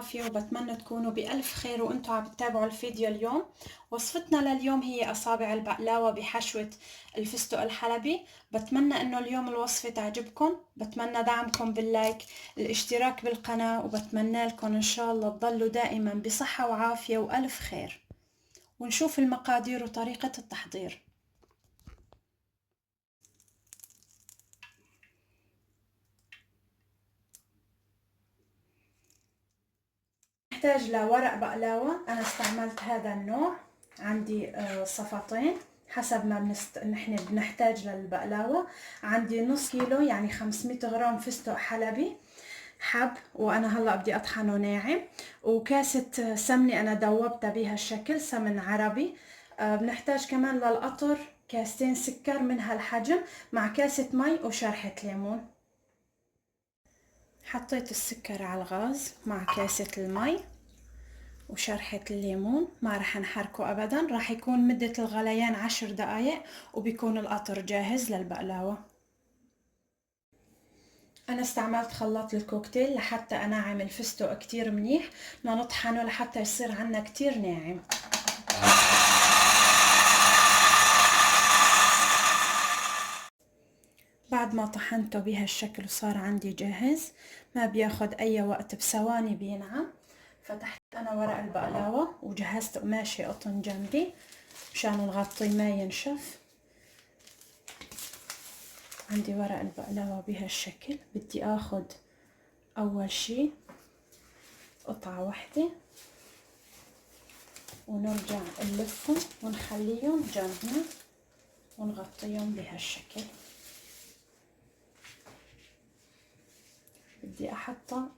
وعافية، وبتمنى تكونوا بألف خير وانتوا عم تتابعوا الفيديو اليوم. وصفتنا لليوم هي أصابع البقلاوة بحشوة الفستق الحلبي. بتمنى انه اليوم الوصفة تعجبكم، بتمنى دعمكم باللايك، الاشتراك بالقناة، وبتمنى لكم ان شاء الله تضلوا دائما بصحة وعافية وألف خير. ونشوف المقادير وطريقة التحضير. نحتاج لورق بقلاوة، أنا استعملت هذا النوع، عندي صفتين حسب ما نحن بنحتاج للبقلاوة. عندي نص كيلو يعني 500 غرام فستق حلبي حب، وأنا هلأ بدي أطحنه ناعم. وكاسة سمنة أنا دوبتها بهالشكل، سمن عربي. بنحتاج كمان للقطر كاستين سكر من هالحجم، مع كاسة مي وشرحة ليمون. حطيت السكر على الغاز مع كاسة المي وشرحة الليمون، ما رح نحركه أبدا، راح يكون مدة الغليان 10 دقايق وبيكون القطر جاهز للبقلاوة. أنا استعملت خلاط الكوكتيل لحتى أنعم الفستق كتير منيح، بدنا نطحنه لحتى يصير عنا كتير ناعم. بعد ما طحنته بهالشكل وصار عندي جاهز، ما بياخد أي وقت، بثواني بينعم. فتحت أنا ورق البقلاوة وجهزت قماشة قطن جنبي مشان نغطيه ما ينشف. عندي ورق البقلاوة بهالشكل، بدي اخد اول شي قطعة واحدة ونرجع نلفهم ونخليهم جنبنا ونغطيهم بهالشكل. بدي احطها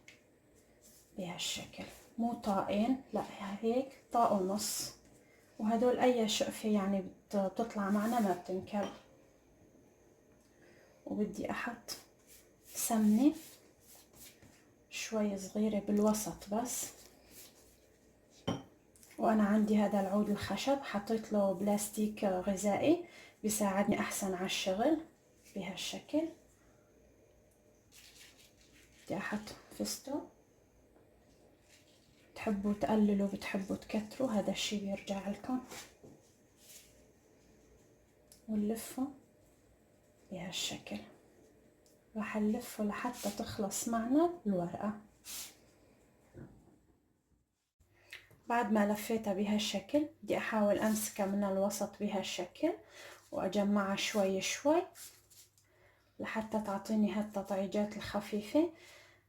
بهالشكل، مو طاقين، لا هيك طاق ونص، وهدول اي شقفة يعني بتطلع معنا ما بتنكب. وبدي احط سمنة شوي صغيرة بالوسط بس. وانا عندي هذا العود الخشب حطيت له بلاستيك غذائي بيساعدني احسن على الشغل بهالشكل. بدي احط فستق، بتحبوا تقللوا بتحبوا تكتروا هذا الشي بيرجع لكم. ونلفه بهالشكل، راح نلفه لحتى تخلص معنا الورقة. بعد ما لفيتها بهالشكل بدي احاول امسكها من الوسط بهالشكل واجمعها شوي شوي لحتى تعطيني هالتطعيجات الخفيفة.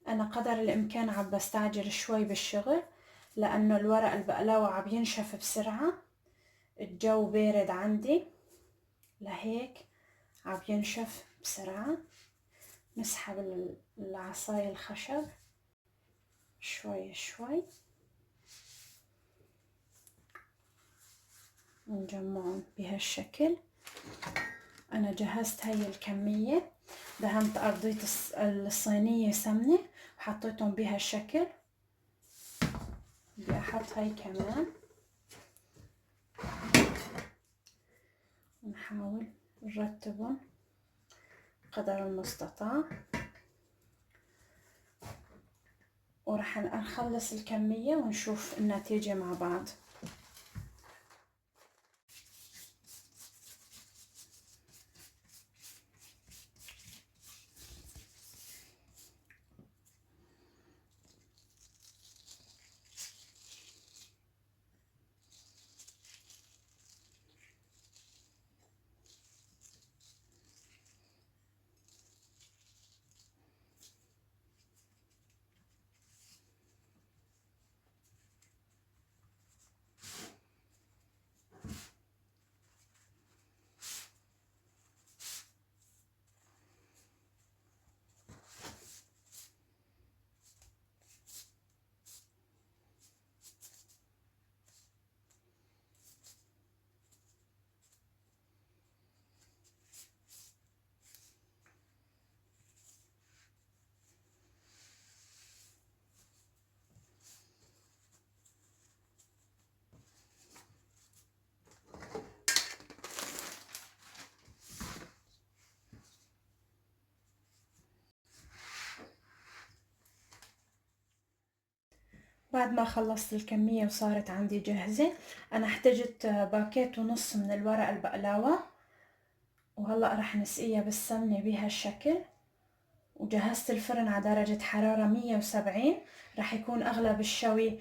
انا قدر الامكان عم بستعجل شوي بالشغل لانه الورق البقلاوة عم ينشف بسرعة، الجو بارد عندي لهيك عم ينشف بسرعة. نسحب العصاية الخشب شوي شوي ونجمعهم بهالشكل. انا جهزت هاي الكمية، دهنت ارضية الصينية سمنة وحطيتهم بهالشكل. بدي احط هاي كمان ونحاول نرتبهم قدر المستطاع، ورح نخلص الكمية ونشوف النتيجة مع بعض. بعد ما خلصت الكمية وصارت عندي جاهزة، أنا احتجت باكيت ونص من الورق البقلاوة، وهلأ رح نسقيها بالسمنة بهالشكل. وجهزت الفرن على درجة حرارة 170، رح يكون أغلب الشوي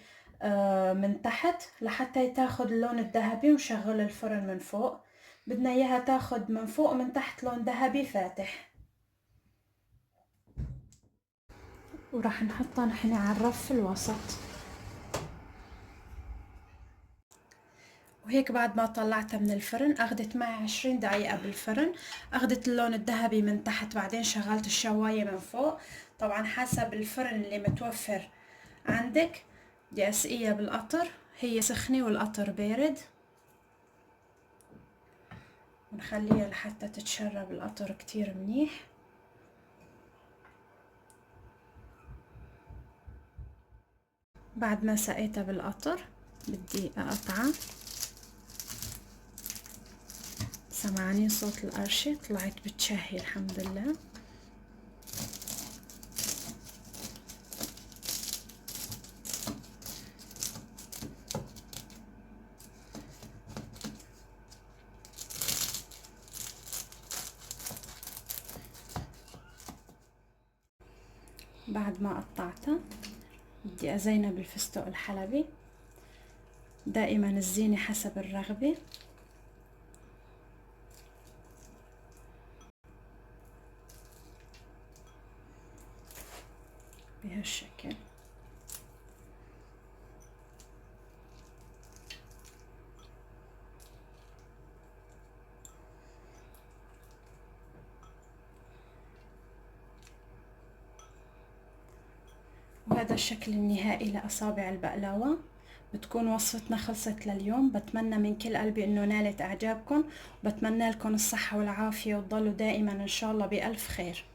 من تحت لحتى تاخد اللون الذهبي، وشغل الفرن من فوق. بدنا إياها تاخد من فوق ومن تحت لون ذهبي فاتح. وراح نحطها نحن على الرف الوسط. وهيك بعد ما طلعتها من الفرن أخدت معي 20 دقيقة بالفرن، أخدت اللون الذهبي من تحت، بعدين شغلت الشواية من فوق. طبعا حسب الفرن اللي متوفر عندك. بدي أسقيها بالقطر، هي سخنة والقطر بارد، ونخليها لحتى تتشرب القطر كتير منيح. بعد ما سقيتها بالقطر بدي أقطعها. سمعاني صوت القرشة؟ طلعت بتشهي الحمد لله. بعد ما قطعتها بدي أزينها بالفستق الحلبي. دائما الزينة حسب الرغبة. بهالشكل. وهذا الشكل النهائي لأصابع البقلاوة. بتكون وصفتنا خلصت لليوم. بتمنى من كل قلبي انه نالت اعجابكم، وبتمنى لكم الصحة والعافية، وتضلوا دائما ان شاء الله بألف خير.